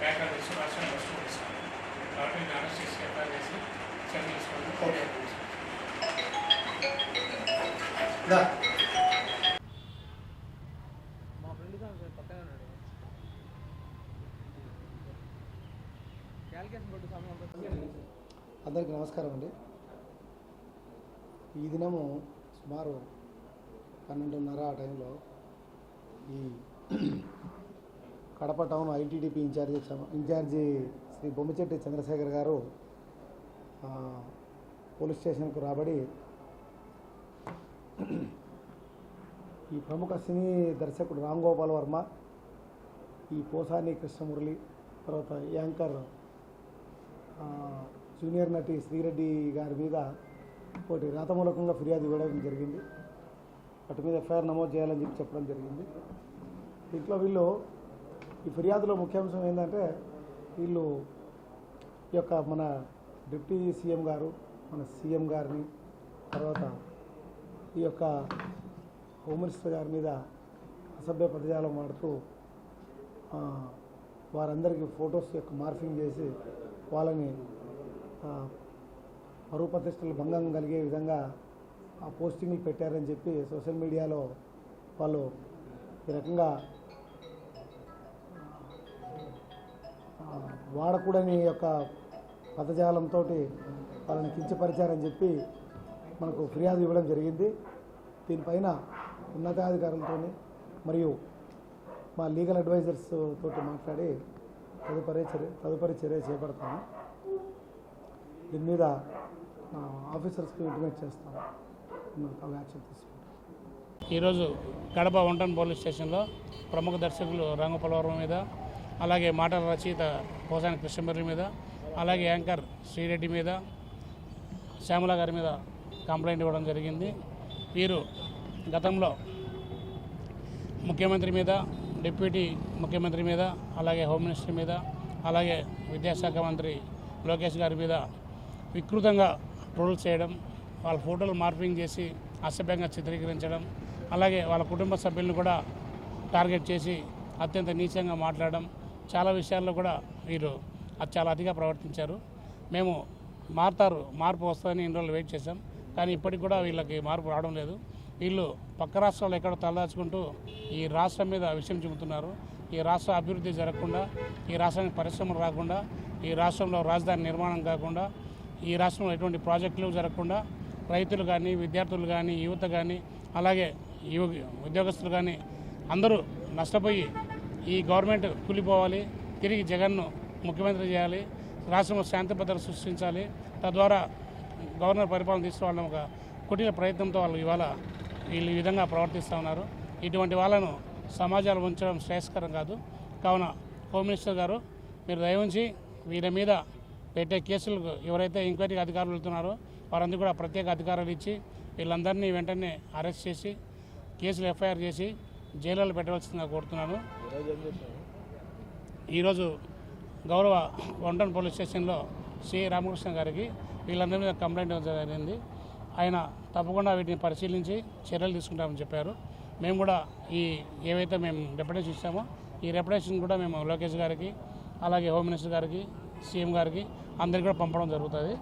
Background వచ్చి రాష్ట్రాన్ని వస్తూ ఇస్తాను కాబట్టి నేను అరెస్ట్ చేసి ఎఫ్ఐఆర్ చేసి చర్య తీసుకోండి. మా ఫ్రెండ్ పక్కనే ఉన్నాడు. క్యాలిక్యులేషన్ కొట్టు సమయం. అందరికీ నమస్కారం అండి. ఈ దినము సుమారు 12:30 ఆ టైంలో ఈ కడప టౌన్ ఐటీడీపీ ఇన్ఛార్జి శ్రీ బొమ్మిచెట్టి చంద్రశేఖర్ గారు పోలీస్ స్టేషన్కు రాబడి ఈ ప్రముఖ సినీ దర్శకుడు రామ్ గోపాల్ వర్మ, ఈ పోసాని కృష్ణమురళి, తర్వాత యాంకర్ జూనియర్ నటి శ్రీరెడ్డి గారి మీద ఒకటి రాతమూలకంగా ఫిర్యాదు ఇవ్వడం జరిగింది. వాటి మీద ఎఫ్ఐఆర్ నమోదు చేయాలని చెప్పడం జరిగింది. దీంట్లో వీళ్ళు ఈ ఫిర్యాదులో ముఖ్యాంశం ఏంటంటే వీళ్ళు ఈ యొక్క మన డిప్యూటీ సీఎం గారు, మన సీఎం గారిని, తర్వాత ఈ యొక్క హోమ్ మినిస్టర్ గారి మీద అసభ్య పదజాలం వాడుతూ వారందరికీ ఫొటోస్ యొక్క మార్ఫింగ్ చేసి వాళ్ళని పరువు ప్రతిష్టలు భంగం కలిగే విధంగా ఆ పోస్టింగ్లు పెట్టారని చెప్పి సోషల్ మీడియాలో వాళ్ళు ఈ రకంగా వాడకూడని యొక్క పదజాలంతో వాళ్ళని కించపరిచారని చెప్పి మనకు ఫిర్యాదు ఇవ్వడం జరిగింది. దీనిపైన ఉన్నతాధికారులతో మరియు మా లీగల్ అడ్వైజర్స్ తోటి మాట్లాడి తదుపరి చర్య చేపడతాము. దీని మీద ఆఫీసర్స్కి ఇంటిమేట్ చేస్తాము, యాక్షన్ తీసుకుంటాం. ఈరోజు కడప 1 పోలీస్ స్టేషన్లో ప్రముఖ దర్శకులు రాంగోపాలవరం మీద, అలాగే మాటల రచయిత పోసాని కృష్ణమురళి మీద, అలాగే యాంకర్ శ్రీరెడ్డి మీద, శ్యామల గారి మీద కంప్లైంట్ ఇవ్వడం జరిగింది. వీరు గతంలో ముఖ్యమంత్రి మీద, డిప్యూటీ ముఖ్యమంత్రి మీద, అలాగే హోమ్ మినిస్టర్ మీద, అలాగే విద్యాశాఖ మంత్రి లోకేష్ గారి మీద వికృతంగా ట్రోల్స్ చేయడం, వాళ్ళ ఫోటోలు మార్పింగ్ చేసి అసభ్యంగా చిత్రీకరించడం, అలాగే వాళ్ళ కుటుంబ సభ్యులను కూడా టార్గెట్ చేసి అత్యంత నీచంగా మాట్లాడడం, చాలా విషయాల్లో కూడా వీరు చాలా అతిగా ప్రవర్తించారు. మేము మార్పు వస్తుందని ఇన్ని రోజులు వెయిట్ చేశాం, కానీ ఇప్పటికి కూడా వీళ్ళకి మార్పు రావడం లేదు. వీళ్ళు పక్క రాష్ట్రాల్లో ఎక్కడో తలదాచుకుంటూ ఈ రాష్ట్రం మీద విషయం చెబుతున్నారు. ఈ రాష్ట్ర అభివృద్ధి జరగకుండా, ఈ రాష్ట్రానికి పరిశ్రమలు రాకుండా, ఈ రాష్ట్రంలో రాజధాని నిర్మాణం కాకుండా, ఈ రాష్ట్రంలో ఎటువంటి ప్రాజెక్టులు జరగకుండా రైతులు కానీ, విద్యార్థులు కానీ, యువత కానీ, అలాగే ఉద్యోగస్తులు కానీ అందరూ నష్టపోయి ఈ గవర్నమెంట్ కూలిపోవాలి, తిరిగి జగన్ను ముఖ్యమంత్రి చేయాలి, రాష్ట్రంలో శాంతి భద్రత సృష్టించాలి, తద్వారా గవర్నర్ పరిపాలన తీసుకురావడం ఒక కుటిల ప్రయత్నంతో వాళ్ళు వీళ్ళు ఈ విధంగా ప్రవర్తిస్తూ ఉన్నారు. ఇటువంటి వాళ్ళను సమాజాలు ఉంచడం శ్రేయస్కరం కాదు. కావున హోమ్ మినిస్టర్ గారు మీరు దయవుంచి వీళ్ళ మీద పెట్టే కేసులకు ఎవరైతే ఎంక్వైరీకి అధికారులు వెళ్తున్నారో వారందరూ కూడా ప్రత్యేక అధికారాలు ఇచ్చి వీళ్ళందరినీ వెంటనే అరెస్ట్ చేసి కేసులు ఎఫ్ఐఆర్ చేసి జైలులో పెట్టవలసిందిగా కోరుతున్నాను. ఈరోజు గౌరవ 1 పోలీస్ స్టేషన్లో శ్రీ రామకృష్ణ గారికి వీళ్ళందరి మీద కంప్లైంట్ జరిగింది. ఆయన తప్పకుండా వీటిని పరిశీలించి చర్యలు తీసుకుంటామని చెప్పారు. మేము కూడా ఏవైతే మేము రెప్యుటేషన్ ఇస్తామో ఈ రెప్యుటేషన్ కూడా మేము లోకేష్ గారికి, అలాగే హోమ్ మినిస్టర్ గారికి, సీఎం గారికి అందరికీ కూడా పంపడం జరుగుతుంది.